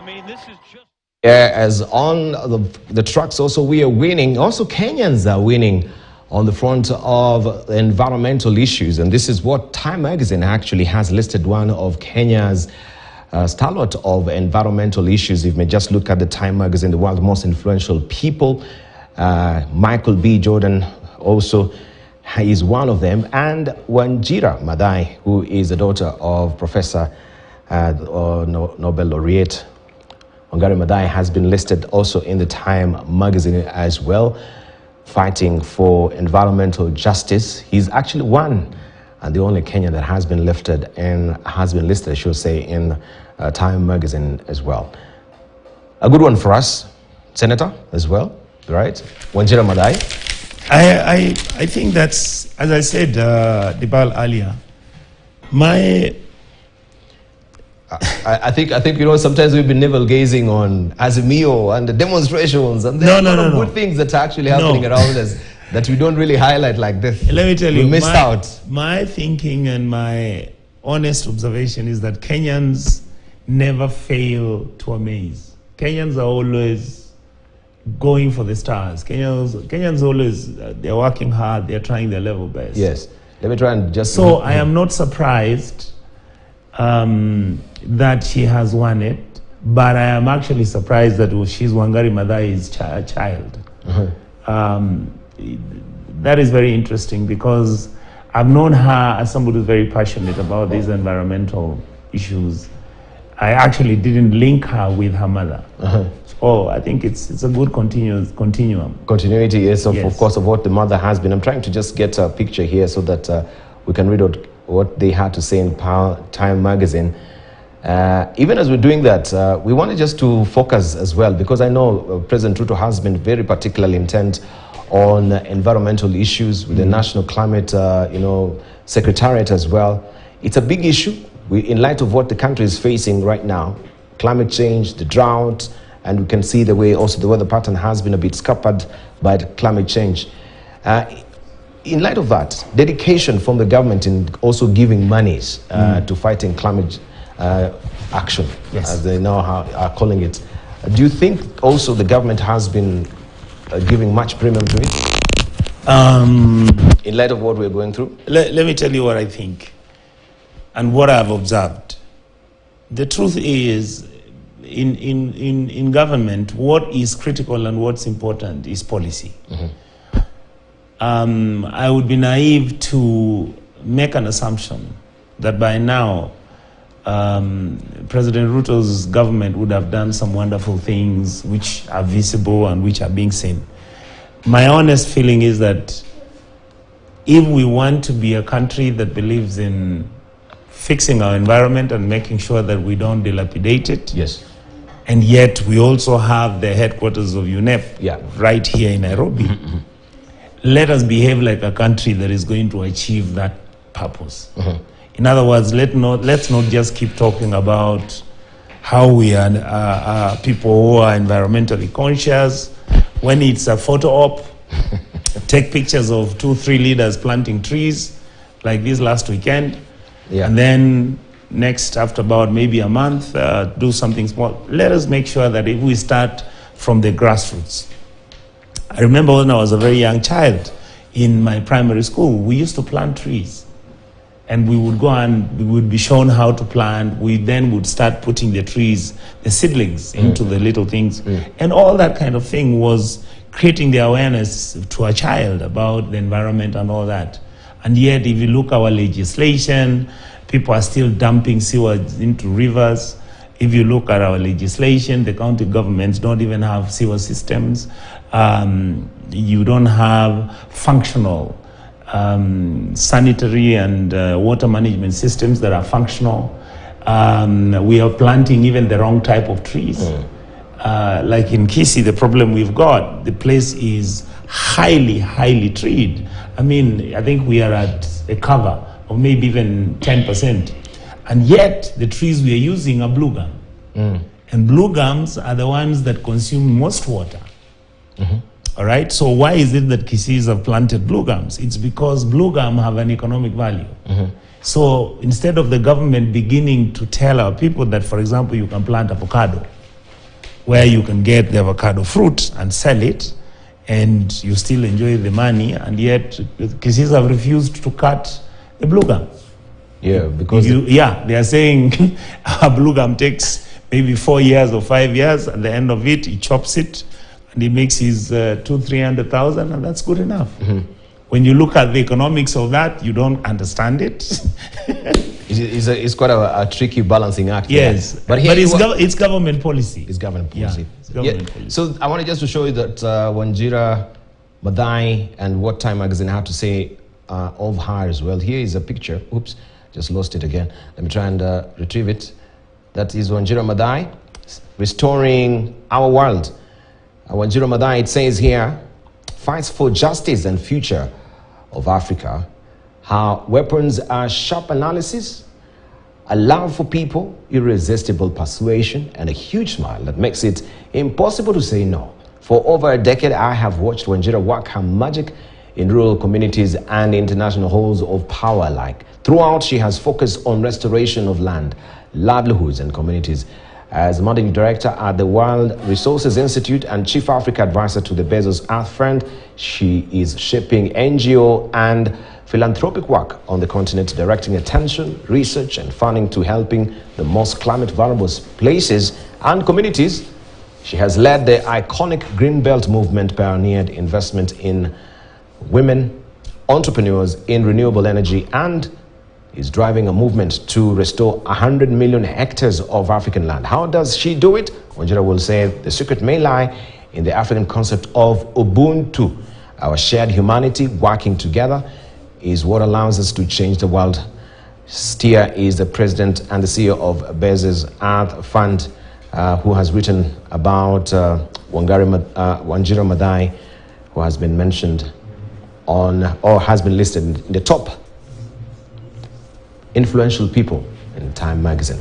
I mean, this is just... Yeah, as on the trucks also we are winning. Also Kenyans are winning on the front of environmental issues. And this is what Time magazine actually has listed one of Kenya's stalwart of environmental issues. If you may just look at the Time magazine, the world's most influential people, Michael B. Jordan also is one of them. And Wanjira Maathai, who is the daughter of Professor Nobel laureate Wanjira Maathai, has been listed also in the Time magazine as well, fighting for environmental justice. He's actually one and the only Kenyan that has been listed, I should say, in Time magazine as well. A good one for us, Senator, as well, right? Wanjira Maathai. I think that's, as I said, Dibal earlier, I think sometimes we've been navel gazing on Azimio and the demonstrations and there are a lot of good things that are actually happening around us that we don't really highlight like this. Let me tell you, we missed out. My thinking and my honest observation is that Kenyans never fail to amaze. Kenyans are always going for the stars. Kenyans always, they're working hard, they're trying their level best. Yes. Let me try and just... So I am not surprised that she has won it, but I am actually surprised that she's Wanjira Maathai's child. That is very interesting because I've known her as somebody who's very passionate about these environmental issues. I actually didn't link her with her mother. So I think it's a good continuum. Continuity, yes, of course, of what the mother has been. I'm trying to just get a picture here so that we can read out what they had to say in Time magazine. Even as we're doing that, we wanted just to focus as well, because I know President Ruto has been very particularly intent on environmental issues with the National Climate Secretariat as well. It's a big issue in light of what the country is facing right now, climate change, the drought, and we can see the way also the weather pattern has been a bit scuppered by the climate change. In light of that, dedication from the government in also giving monies to fighting climate action, as they now are calling it. Do you think also the government has been giving much premium to it? In light of what we're going through? Let me tell you what I think and what I've observed. The truth is, in government, what is critical and what's important is policy. I would be naive to make an assumption that by now President Ruto's government would have done some wonderful things which are visible and which are being seen. My honest feeling is that if we want to be a country that believes in fixing our environment and making sure that we don't dilapidate it, and yet we also have the headquarters of UNEP right here in Nairobi, let us behave like a country that is going to achieve that purpose. In other words, let's not just keep talking about how we are people who are environmentally conscious. When it's a photo op, take pictures of 2-3 leaders planting trees, like this last weekend, and then next, after about maybe a month, do something small. Let us make sure that if we start from the grassroots. I remember when I was a very young child in my primary school, we used to plant trees. And we would go and we would be shown how to plant. We then would start putting the trees, the seedlings, into the little things. And all that kind of thing was creating the awareness to a child about the environment and all that. And yet, if you look at our legislation, people are still dumping sewage into rivers. If you look at our legislation, the county governments don't even have sewer systems. You don't have functional sanitary and water management systems that are functional. We are planting even the wrong type of trees. Like in Kisii, the problem we've got, the place is highly treed. I mean, I think we are at a cover of maybe even 10%. And yet, the trees we are using are blue gum. And blue gums are the ones that consume most water. All right, so why is it that Kisiis have planted blue gums? It's because blue gum have an economic value. So instead of the government beginning to tell our people that, for example, you can plant avocado, where you can get the avocado fruit and sell it, and you still enjoy the money, and yet Kisiis have refused to cut the blue gum. Yeah, because they are saying a blue gum takes maybe 4 years or 5 years. At the end of it, he chops it, and he makes his 200,000-300,000, and that's good enough. When you look at the economics of that, you don't understand it. It's quite a tricky balancing act. Yes, but it's government policy. It's government policy. Yeah, it's government policy. So I wanted just to show you that Wanjira Maathai and what Time Magazine had to say of her as well. Here is a picture. Oops, just lost it again. Let me try and retrieve it. That is Wanjira Maathai, restoring our world. Wanjira Maathai, it says here, fights for justice and future of Africa. Her weapons are sharp analysis, a love for people, irresistible persuasion, and a huge smile that makes it impossible to say no. For over a decade, I have watched Wanjira work her magic in rural communities and international halls of power alike. Throughout, she has focused on restoration of land, livelihoods, and communities. As managing director at the World Resources Institute and chief Africa advisor to the Bezos Earth Fund, she is shaping NGO and philanthropic work on the continent, directing attention, research, and funding to helping the most climate vulnerable places and communities. She has led the iconic Greenbelt movement, pioneered investment in women entrepreneurs in renewable energy, and is driving a movement to restore 100 million hectares of African land. How does she do it? Wanjira will say the secret may lie in the African concept of Ubuntu. Our shared humanity working together is what allows us to change the world. Stia is the president and the CEO of Bezos Earth Fund, who has written about Wanjira Maathai, who has been mentioned on, or has been listed in the top influential people in Time Magazine.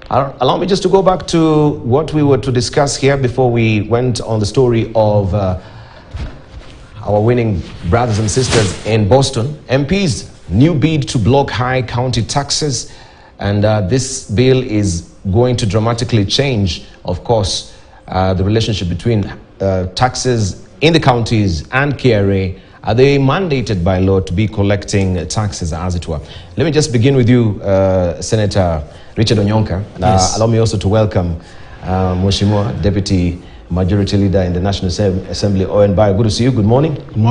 Allow me just to go back to what we were to discuss here before we went on the story of our winning brothers and sisters in Boston. MPs' new bid to block high county taxes, and this bill is going to dramatically change, of course, the relationship between taxes in the counties and KRA. Are they mandated by law to be collecting taxes, as it were? Let me just begin with you, Senator Richard Onyonka. Yes. Allow me also to welcome Mheshimiwa Deputy Majority Leader in the National Assembly, Owen Bayo. Good to see you. Good morning. Good morning.